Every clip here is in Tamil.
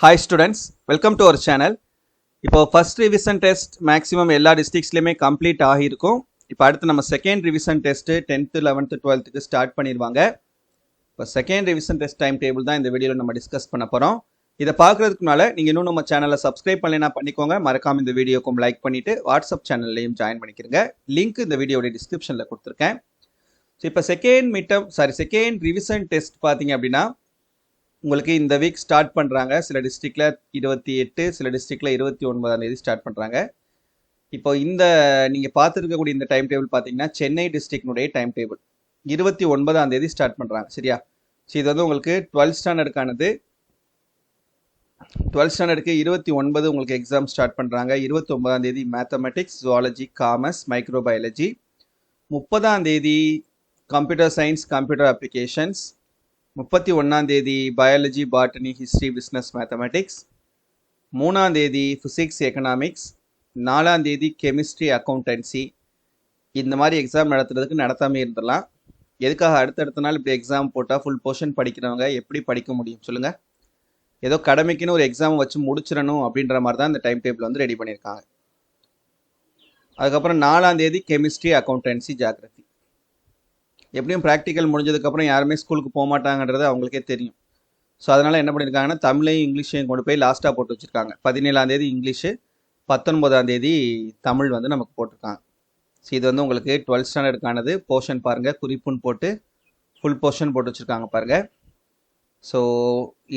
Hi students, welcome to our channel. இப்போ ஃபர்ஸ்ட் ரிவிஷன் டெஸ்ட் மேக்ஸிமம் எல்லா டிஸ்ட்ரிக்ட்ஸ்லையுமே கம்ப்ளீட் ஆகியிருக்கும். இப்போ அடுத்து நம்ம second revision test 10th 11th 12th start பண்ணிடுவாங்க. இப்போ second revision test time table தான் இந்த வீடியோவில் நம்ம டிஸ்கஸ் பண்ண போகிறோம். இதை பார்க்குறதுக்கு முன்னால் நீங்கள் இன்னும் நம்ம சேனலை சப்ஸ்கிரைப் பண்ணலைன்னா பண்ணிக்கோங்க. மறக்காமல் இந்த வீடியோக்கும் லைக் பண்ணிவிட்டு வாட்ஸ்அப் சேனல்லையும் ஜாயின் பண்ணிக்கிறங்க. லிங்க் இந்த வீடியோட டிஸ்கிரிப்ஷனில் கொடுத்துருக்கேன். ஸோ இப்போ செகண்ட் ரிவிஷன் டெஸ்ட் பார்த்தீங்க அப்படின்னா உங்களுக்கு இந்த வீக் ஸ்டார்ட் பண்ணுறாங்க. சில டிஸ்ட்ரிக்டில் 28, சில டிஸ்ட்ரிக்டில் 29 ஸ்டார்ட் பண்ணுறாங்க. இப்போ இந்த நீங்கள் பார்த்துருக்கக்கூடிய இந்த டைம் டேபிள் பார்த்தீங்கன்னா சென்னை டிஸ்ட்ரிக்டினுடைய டைம் டேபிள் 29 ஸ்டார்ட் பண்ணுறாங்க. சரியா? ஸோ இது வந்து உங்களுக்கு 12th ஸ்டாண்டர்டுக்கானது. 12th ஸ்டாண்டர்டுக்கு 29 உங்களுக்கு எக்ஸாம் ஸ்டார்ட் பண்ணுறாங்க. 29 mathematics, zoology, commerce, microbiology. 30 computer science, computer applications. 31 biology, botany, history, business, mathematics. 3 physics, economics. 4 chemistry, accountancy. இந்த மாதிரி எக்ஸாம் நடத்துறதுக்கு நடத்தாமே இருந்துடலாம். எதுக்காக அடுத்தடுத்த நாள் இப்படி எக்ஸாம் போட்டால் ஃபுல் போர்ஷன் படிக்கிறவங்க எப்படி படிக்க முடியும் சொல்லுங்கள்? ஏதோ கடமைக்குன்னு ஒரு எக்ஸாம் வச்சு முடிச்சிடணும் அப்படின்ற மாதிரி தான் இந்த டைம் டேபிள் வந்து ரெடி பண்ணியிருக்காங்க. அதுக்கப்புறம் 4 கெமிஸ்ட்ரி, அக்கௌண்டன்சி, ஜியாகிரஃபி. எப்படியும் ப்ராக்டிக்கல் முடிஞ்சதுக்கப்புறம் யாருமே ஸ்கூலுக்கு போக மாட்டாங்கன்றது அவங்களுக்கே தெரியும். ஸோ அதனால் என்ன பண்ணியிருக்காங்கன்னா தமிழையும் இங்கிலீஷையும் கொண்டு போய் லாஸ்ட்டாக போட்டு வச்சுருக்காங்க. 17 இங்கிலீஷு, 19 தமிழ் வந்து நமக்கு போட்டிருக்காங்க. ஸோ இது வந்து உங்களுக்கு 12th ஸ்டாண்டர்டுக்கானது. போர்ஷன் பாருங்கள், குறிப்புன்னு போட்டு ஃபுல் போர்ஷன் போட்டு வச்சுருக்காங்க பாருங்கள். ஸோ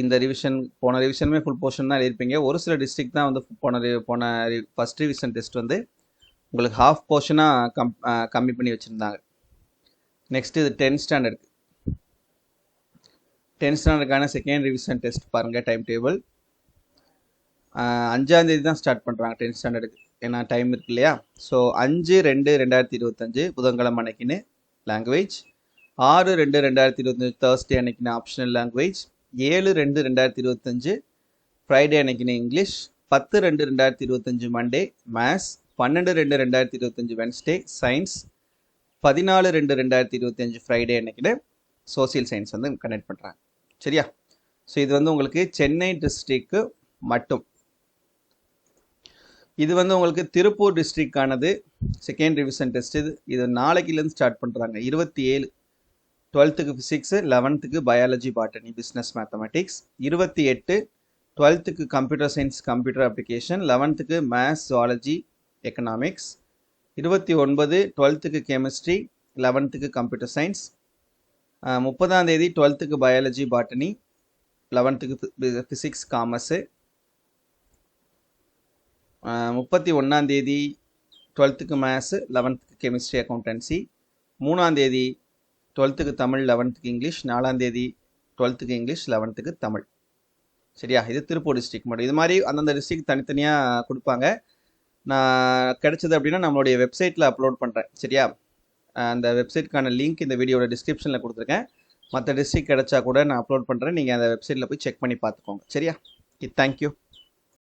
இந்த போன ரிவிஷனுமே ஃபுல் போர்ஷன் தான் எழுதியிருப்பீங்க. ஒரு சில டிஸ்ட்ரிக்ட் தான் வந்து போன ஃபஸ்ட் ரிவிஷன் டெஸ்ட் வந்து உங்களுக்கு ஹாஃப் போர்ஷனாக கம்மி பண்ணி வச்சுருந்தாங்க. நெக்ஸ்ட் இது 10th ஸ்டாண்டர்டுக்கான செகண்ட் ரிவிஷன் டெஸ்ட் பாருங்கள். டைம் டேபிள் 5 தான் ஸ்டார்ட் பண்ணுறாங்க 10th ஸ்டாண்டர்டுக்கு. ஏன்னா டைம் இருக்கு இல்லையா? ஸோ 5/2/2025 புதன்கிழமை அன்னைக்குன்னு லாங்குவேஜ். 6/2/2025 தேர்ஸ்டே அன்னைக்குன்னு ஆப்ஷனல் லாங்குவேஜ். 7/2/2025 ஃப்ரைடே அன்னைக்குன்னு English. 10/2/2025 Monday maths. 12/2/2025 Wednesday science. 14/2/2025 Friday அன்னைக்குன்னு சோசியல் சயின்ஸ் வந்து கனெக்ட் பண்ணுறாங்க. சரியா? ஸோ இது வந்து உங்களுக்கு சென்னை டிஸ்ட்ரிக்கு மட்டும். இது வந்து உங்களுக்கு திருப்பூர் டிஸ்ட்ரிக்டானது செகண்ட் ரிவிஷன் டெஸ்ட். இது நாளைக்குலேருந்து ஸ்டார்ட் பண்ணுறாங்க. 27 12th physics, 11th biology, botany, business, mathematics. 28 12th computer science, computer application. 11th maths, zoology, economics. 29 12th chemistry, 11th computer science. 30 12th biology, botany, 11th physics, commerce. 31 12th maths, 11th chemistry, accountancy. 3 12th Tamil, 11th English. 4 12th English, 11th Tamil. சரியா? இது திருப்பூர் டிஸ்ட்ரிக்ட் மட்டும். இது மாதிரி அந்தந்த டிஸ்ட்ரிக்ட் தனித்தனியாக கொடுப்பாங்க. நான் கிடைச்சது அப்படின்னா நம்மளுடைய வெப்சைட்டில் அப்லோட் பண்ணுறேன். சரியா? அந்த வெப்சைட்க்கான லிங்க் இந்த வீடியோட டிஸ்கிரிப்ஷனில் கொடுத்துருக்கேன். மற்ற டிஸ்ட்ரிக்ட் கிடைச்சா கூட நான் அப்லோட் பண்ணுறேன். நீங்கள் அந்த வெப்சைட்டில் போய் செக் பண்ணி பார்த்துக்கோங்க. சரியா? தேங்க்யூ.